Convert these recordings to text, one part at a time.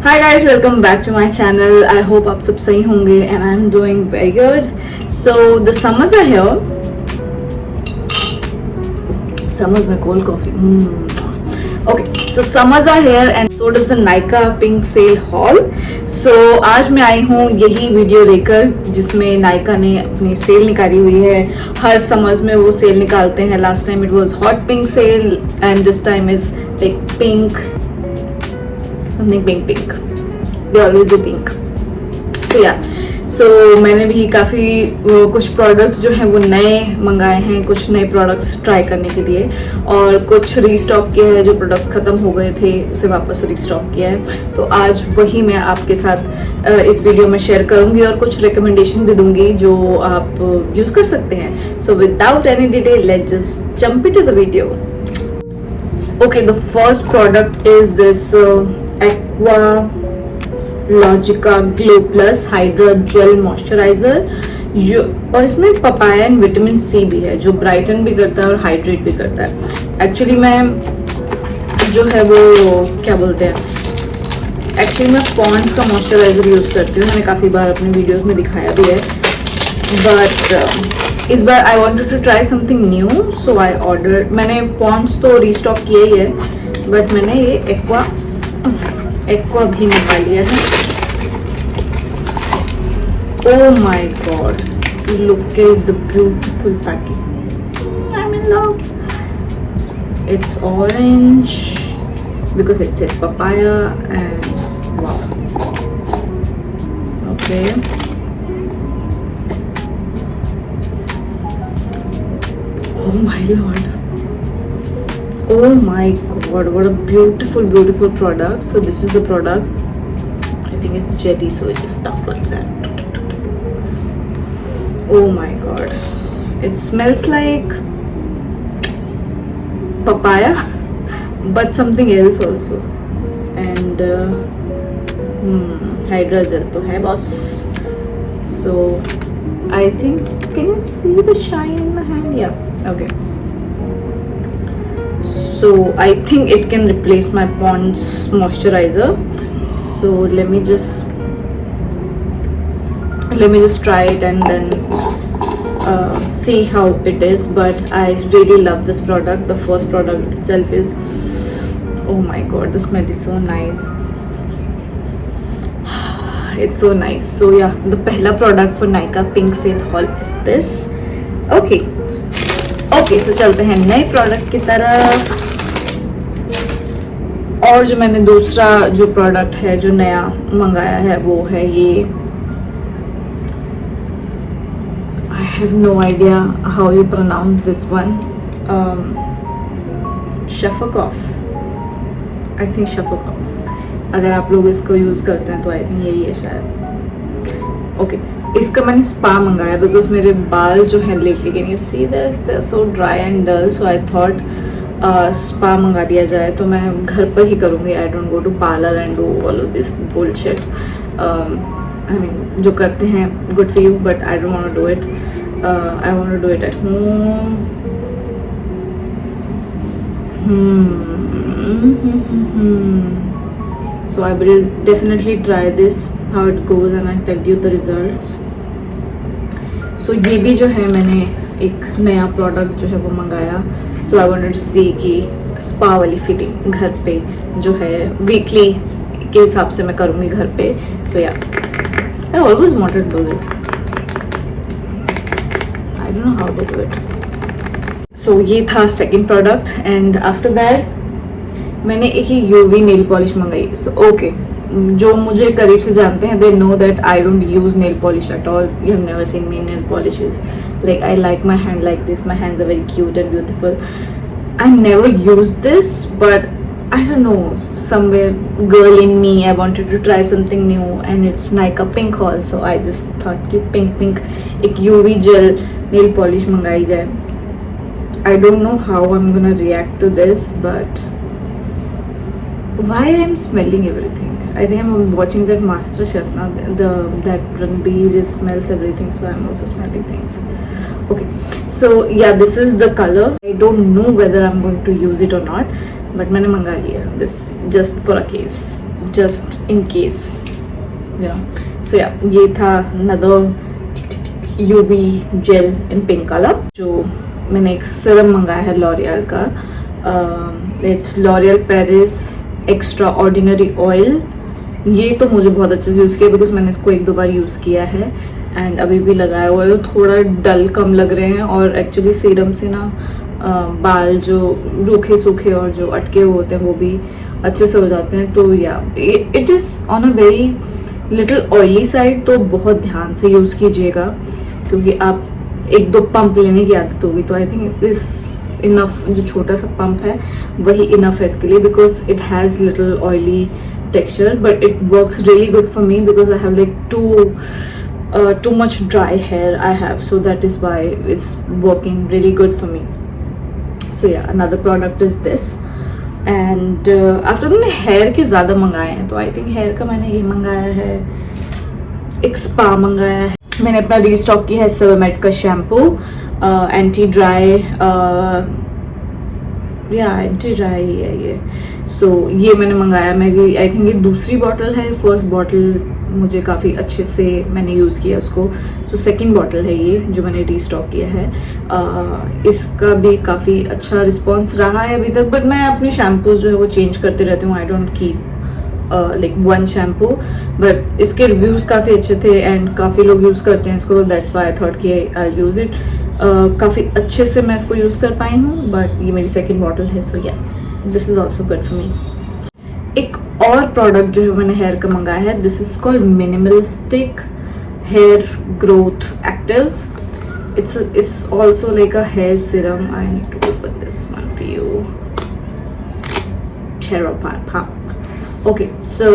Hi guys, welcome back to my channel. I hope आप सब सही होंगे and I'm doing very good. So the summers are here. Summers में cold coffee. Okay, so summers are here and so does the Nykaa Pink Sale Haul. So आज मैं आई हूँ यही video लेकर जिसमें Nykaa ने अपनी सेल निकाली हुई है. हर summers में वो सेल निकालते हैं. Last time it was hot pink sale and this time is like pink. Something pink. They always do pink. So yeah. So मैंने भी काफ़ी कुछ प्रोडक्ट्स जो हैं वो नए मंगाए हैं, कुछ नए प्रोडक्ट्स ट्राई करने के लिए और कुछ रीस्टॉक किया है. जो प्रोडक्ट्स ख़त्म हो गए थे उसे वापस रीस्टॉक किया है. तो आज वही मैं आपके साथ इस वीडियो में शेयर करूँगी और कुछ रिकमेंडेशन भी दूँगी जो आप यूज़ कर सकते हैं. So without any delay let's just jump into the video. Okay, the first product is this Aqua Logica Glow Plus Hydra Gel Moisturizer. और इसमें पपाया एंड विटामिन सी भी है जो ब्राइटन भी करता है और हाइड्रेट भी करता है. एक्चुअली मैं जो है वो क्या बोलते हैं, एक्चुअली मैं पॉन्ड्स का मॉइस्चराइज़र यूज़ करती हूँ. मैंने काफ़ी बार अपने वीडियोस में दिखाया भी है. बट इस बार I wanted to try something new so I order. मैंने पॉन्ड्स तो रीस्टॉक किया ही है बट मैंने ये एक्वा भी निकाल लिया है. Oh my God, look at the beautiful packing. I am in love. It's orange because it says papaya and wow. Okay, oh my lord, oh my god, what a beautiful product. So this is the product. I think it's jetty, so it's just stuck like that. Oh my god, it smells like papaya but something else also. And hydra gel to hai boss. So I think, can you see the shine in my hand? Yeah. Okay, so I think it can replace my Pond's moisturizer. So let me just try it and then see how it is. But I really love this product. The first product itself is, oh my god, the smell is so nice. It's so nice. So yeah, the pehla product for Nykaa Pink Sale Haul is this. Okay, so चलते हैं नए product की तरफ. और जो मैंने दूसरा जो प्रोडक्ट है जो नया मंगाया है वो है ये. I have no idea how you pronounce this one. Shufflecoff. I think Shufflecoff. अगर आप लोग इसको यूज़ करते हैं तो आई थिंक यही है शायद. ओके, इसका मैंने स्पा मंगाया बिकॉज मेरे बाल जो हैं lately, can you see this, they are so dry and dull. So I thought spa मंगा दिया जाए. तो मैं घर पर ही करूँगी. I don't go to parlour and do all of this bullshit. I mean जो करते हैं good for you but I don't want to do it. I want to do it at home. So I will definitely try this, how it goes, and I'll tell you the results. So ये भी जो है मैंने एक नया product जो है वो मंगाया. So I wanted to see कि स्पा वाली फिटिंग घर पे जो है वीकली के हिसाब से मैं करूँगी घर पे. So yeah, I always wanted to do this. I don't know how they do it. So ये था second product. And after that मैंने एक ही यूवी नेल पॉलिश मंगाई. सो ओके, जो मुझे करीब से जानते हैं they know that I don't use nail polish at all. You have never seen me nail polishes. Like I like my hand like this. My hands are very cute and beautiful. I never use this but I don't know, somewhere girl in me, I wanted to try something new and it's Nykaa Pink Haul. So I just thought कि pink एक UV gel nail polish मंगाई जाए. I don't know how I'm gonna react to this but why I'm smelling everything. I think I'm watching that Master Chef now. That Ranbir smells everything, so I'm also smelling things. Okay, so yeah, this is the color. I don't know whether I'm going to use it or not, but मैंने मंगा लिया this just for a case. just in case, you know. So yeah, ये था another UV gel in pink color. जो मैंने एक serum मंगाया है लॉरियल का, it's L'Oreal Paris extra ordinary oil. ये तो मुझे बहुत अच्छे से यूज़ किया बिकॉज मैंने इसको 1-2 बार यूज़ किया है एंड अभी भी लगाया हुआ है. तो थोड़ा डल कम लग रहे हैं और एक्चुअली सीरम से ना बाल जो रूखे सूखे और जो अटके हुए होते हैं वो भी अच्छे से हो जाते हैं. तो या it is on a very little oily side, तो बहुत ध्यान से यूज़ कीजिएगा क्योंकि आप 1-2 पंप लेने की आदत होगी. तो आई थिंक दिस इनफ, जो छोटा सा पंप है वही इनफ है इसके लिए because it has little oily texture, but it works really good for me because I have like too much dry hair I have, so that is why it's working really good for me. So yeah, another product is this. And after मैंने hair के ज़्यादा मंगाए हैं, तो I think hair का मैंने ये मंगाया है, एक spa मंगाया है. मैंने अपना रीस्टॉक किया है सेवेमेड का shampoo, anti dry, anti dry है ये. सो ये मैंने मंगाया. मेरी आई थिंक ये दूसरी बॉटल है. फर्स्ट बॉटल मुझे काफ़ी अच्छे से मैंने यूज़ किया उसको. सो सेकंड बॉटल है ये जो मैंने रीस्टॉक किया है. इसका भी काफ़ी अच्छा रिस्पॉन्स रहा है अभी तक, बट मैं अपने शैम्पूज जो है वो चेंज करते रहती हूँ. I don't keep like one shampoo, but इसके रिव्यूज़ काफ़ी अच्छे थे एंड काफ़ी लोग यूज़ करते हैं इसको. दैट्स वाई आई थॉट कि आई यूज़ इट. काफ़ी अच्छे से मैं इसको यूज़ कर पाई हूँ, बट ये मेरी सेकंड बॉटल है. सो yeah, this is also good for me. एक और प्रोडक्ट जो है मैंने हेयर का मंगाया है. This is called minimalistic hair growth actives. it's also like a hair serum. I need to open this one for you. Terrapan Pop. Okay, so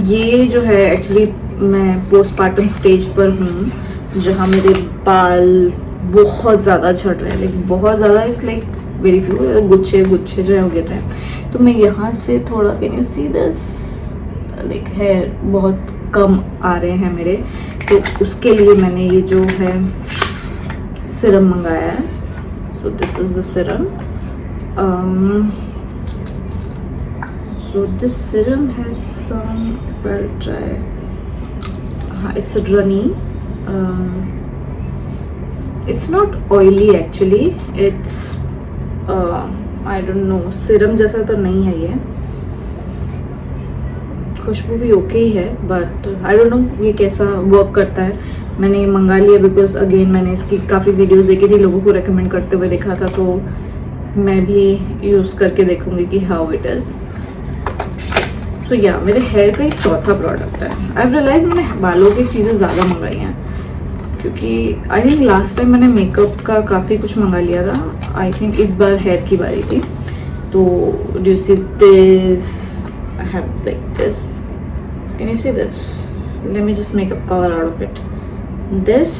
ये जो है एक्चुअली मैं पोस्टपार्टम स्टेज पर हूँ जहाँ मेरे बाल बहुत ज़्यादा झड़ रहे हैं. लाइक बहुत ज़्यादा, इस लाइक वेरी फ्यू गुच्छे जो है वो गिर रहे हैं. तो मैं यहाँ से थोड़ा, can you see this, like hair बहुत कम आ रहे हैं मेरे. तो उसके लिए मैंने ये जो है सिरम मंगाया है. So this is the Siram. So this serum has some, well try. It's a runny. It's not oily actually. It's I don't know, serum जैसा तो नहीं है ये. खुशबू भी ओके ही है, बट आई डोंट नो ये कैसा वर्क करता है. मैंने ये मंगा लिया बिकॉज अगेन मैंने इसकी काफ़ी वीडियोस देखी थी, लोगों को रेकमेंड करते हुए देखा था, तो मैं भी यूज़ करके देखूँगी कि हाउ इट इज़. तो या मेरे हेयर का एक चौथा प्रोडक्ट है. आई रियलाइज मैंने बालों की चीज़ें ज़्यादा मंगाई हैं क्योंकि आई थिंक लास्ट टाइम मैंने मेकअप का काफ़ी कुछ मंगा लिया था. आई थिंक इस बार हेयर की बारी थी. तो do you see this, I have like this, can you see this, let me just make a cover out of it. This,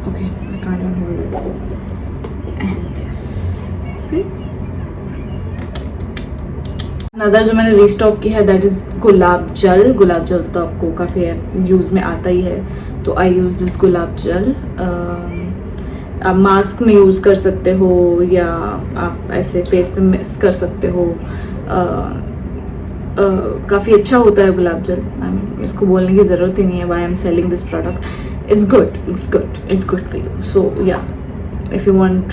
okay, I can't even hold it. And this, see. Another जो मैंने restock की है that is गुलाब जल. गुलाब जल तो आपको काफ़ी use में आता ही है, तो आई यूज़ दिस गुलाब जल. आप मास्क में यूज़ कर सकते हो या आप ऐसे फेस पे मिक्स कर सकते हो. काफ़ी अच्छा होता है गुलाब जल. इसको बोलने की ज़रूरत ही नहीं है why I am selling this product. It's good for you. So yeah, if you want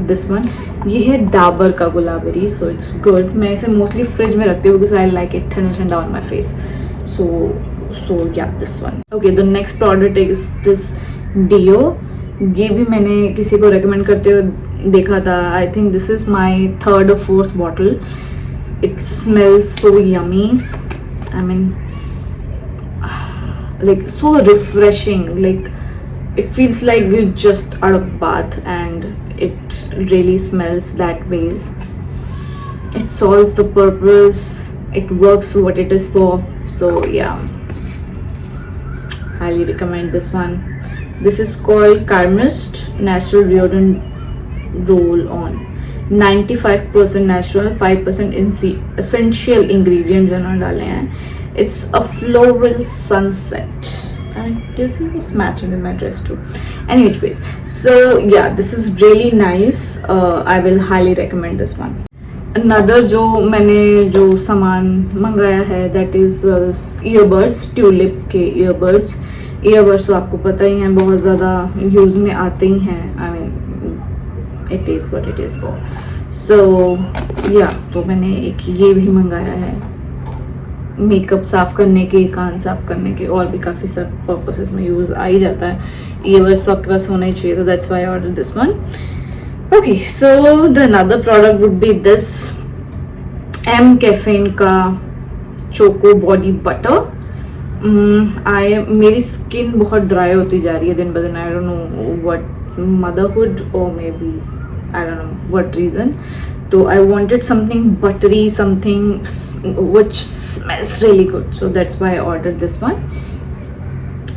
this one. ये है डाबर का गुलाबरी. So it's good. मैं इसे मोस्टली फ्रिज में रखती हूँ बिकॉज आई लाइक इट ठंडा on my face. So yeah, this one. Okay, the next product is this deo. ये भी मैंने किसी को रेकमेंड करते हुए देखा था. I think this is my 3rd or 4th bottle. It smells so yummy. I mean like so refreshing. Like it feels like you're just out of bath and it really smells that ways. It solves the purpose. It works what it is for. So yeah, highly recommend this one. This is called Carmist Natural Deodorant Roll-On. 95% natural, 5% essential ingredients जिन्होंने डाले हैं. It's a floral sunset. And do you see it's matching with my dress too? Anyways, so yeah, this is really nice. I will highly recommend this one. Another जो मैंने जो सामान मंगाया है that is earbuds, tulip के earbuds. Earbuds तो आपको पता ही हैं, बहुत ज़्यादा यूज़ में आते ही हैं। I mean it is what it is for. So yeah तो मैंने एक ये भी मंगाया है, मेकअप साफ़ करने के, कान साफ़ करने के, और भी काफ़ी सब पर्पसेस में यूज़ आ ही जाता है। ईयरबड्स तो आपके पास होना ही चाहिए, तो that's why I order this one. Okay, so the another product would be this M Caffeine का चोको बॉडी बटर। मेरी स्किन बहुत ड्राई होती जा रही है दिन ब दिन। I don't know what, motherhood और maybe I don't know what reason. तो I wanted something buttery, something which smells really good, so that's why I ordered this one.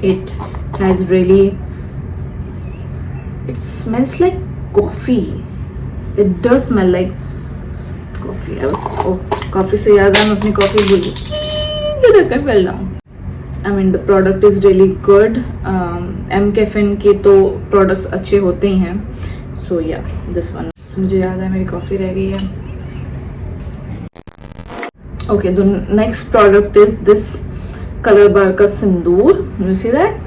It has really, it smells like coffee. It does smell like coffee. Coffee से याद है, मैं अपनी coffee भूली। Fell down. I mean the product is really good. M Caffeine के तो products अच्छे होते ही हैं. So yeah, this one. So मुझे याद है मेरी कॉफी रह गई है। Okay, the next product is this color bar का सिंदूर। You see that?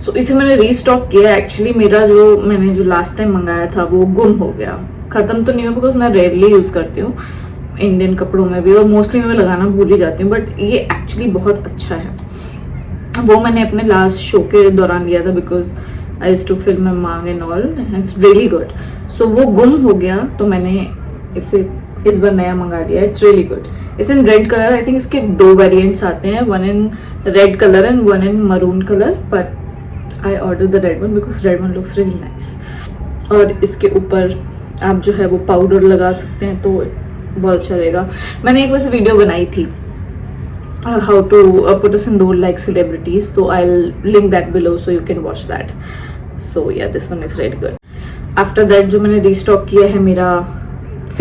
सो इसे मैंने रीस्टॉक किया। एक्चुअली मेरा मैंने जो लास्ट टाइम मंगाया था वो गुम हो गया। ख़त्म तो नहीं हुआ बिकॉज मैं रेयरली यूज़ करती हूँ इंडियन कपड़ों में भी, और मोस्टली मैं लगाना भूल ही जाती हूँ, बट ये एक्चुअली बहुत अच्छा है। वो मैंने अपने लास्ट शो के दौरान लिया था because I used to film my मांग and all, it's really good. सो वो गुम हो गया तो मैंने इसे इस बार नया मंगा लिया। It's really good. It's in red colour. I think इसके 2 वेरिएंट्स आते हैं, one in red colour and one in maroon colour, but I ordered the red one because red one looks really nice. और इसके ऊपर आप जो है वो पाउडर लगा सकते हैं तो बहुत अच्छा रहेगा। मैंने एक वैसे वीडियो बनाई थी how to put a sindoor like celebrities, so I'll link that below so you can watch that. So yeah, this one is really good. After that जो मैंने restock किया है मेरा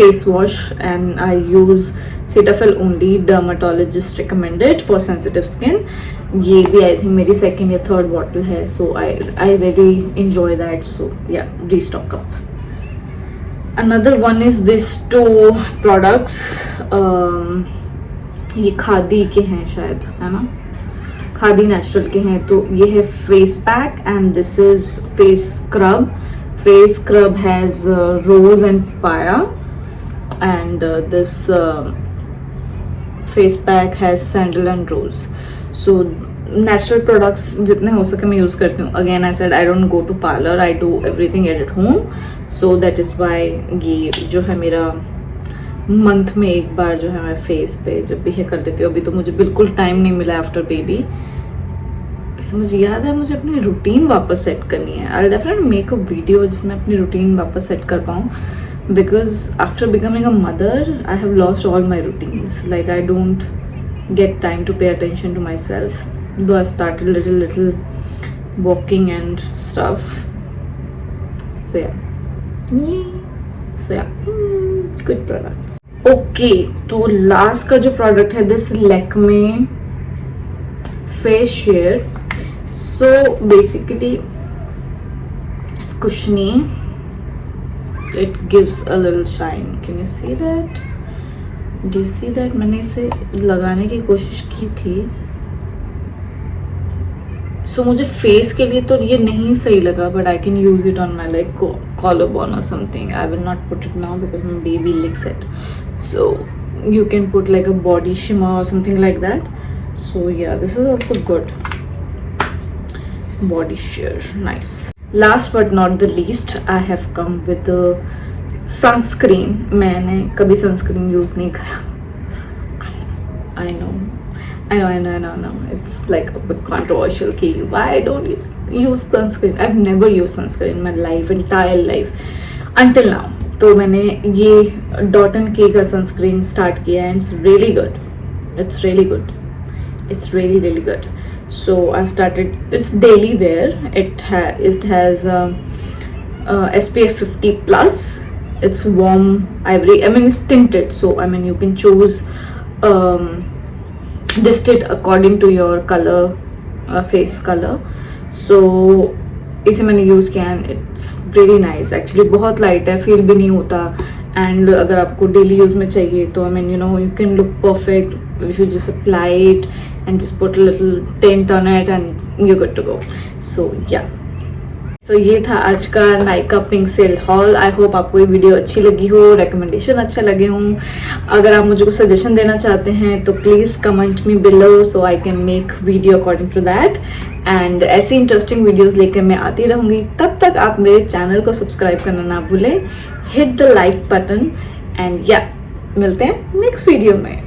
face wash, and I use Cetaphil only, dermatologist recommended for sensitive skin. ये भी I think मेरी second या third bottle है, सो आई रियली इंजॉय दैट। सो या restock up. Another one is this 2 products. ये खादी के हैं शायद, है ना, खादी नेचुरल के हैं। तो ये है face pack and this is face scrub. Face scrub has rose and पाया, and this face pack has sandal and rose. So natural products जितने हो सके मैं यूज़ करती हूँ। Again I said I don't go to parlour, I do everything at home, so that is why ये जो है मेरा मंथ में एक बार जो है मैं फेस पे जब भी है कर लेती हूँ। अभी तो मुझे बिल्कुल टाइम नहीं मिला आफ्टर बेबी। इससे मुझे याद है मुझे अपनी रूटीन वापस सेट करनी है। I definitely make a video जिसमें अपनी रूटीन वापस सेट कर पाऊँ, because after becoming a mother I have lost all my routines. Like I don't get time to pay attention to myself, though I started little walking and stuff. So yeah, good products. Okay, तो last का जो product है this Lakme face sheer. So basically it's cushiony. It gives a little shine. Can you see that? Do you see that? मैंने इसे लगाने की कोशिश की थी। So मुझे फेस के लिए तो ये नहीं सही लगा, but I can use it on my like collarbone or something. I will not put it now because my baby licks it. So you can put like a body shimmer or something like that. So yeah, this is also good. Body sheer, nice. Last but not the least, I have come with a sunscreen. मैंने कभी sunscreen use नहीं करा। I know. It's like a bit controversial कि why I don't use sunscreen. I've never used sunscreen in my life, entire life, until now. तो मैंने ये Dot & Key का sunscreen start किया and it's really good. It's really good. It's really good. So I've started. It's daily wear. It has SPF 50 plus. It's warm ivory. I mean it's tinted, so I mean you can choose this tint according to your color, face color. So इसे मैंने use किया and it's really nice. Actually बहुत light है, feel भी नहीं होता and अगर आपको डेली यूज़ में चाहिए तो I mean you know you can look perfect if you just apply it and just put a little tint on it and you good to go. So yeah, तो ये था आज का Nykaa pink sale haul. I hope आपको ये video अच्छी लगी हो, रिकमेंडेशन अच्छा लगे हों. अगर आप मुझे कुछ सजेशन देना चाहते हैं तो please comment me below so I can make video according to that. And ऐसी इंटरेस्टिंग वीडियोस लेकर मैं आती रहूँगी. तब तक आप मेरे चैनल को सब्सक्राइब करना ना भूलें. Hit the like button and या मिलते हैं नेक्स्ट वीडियो में.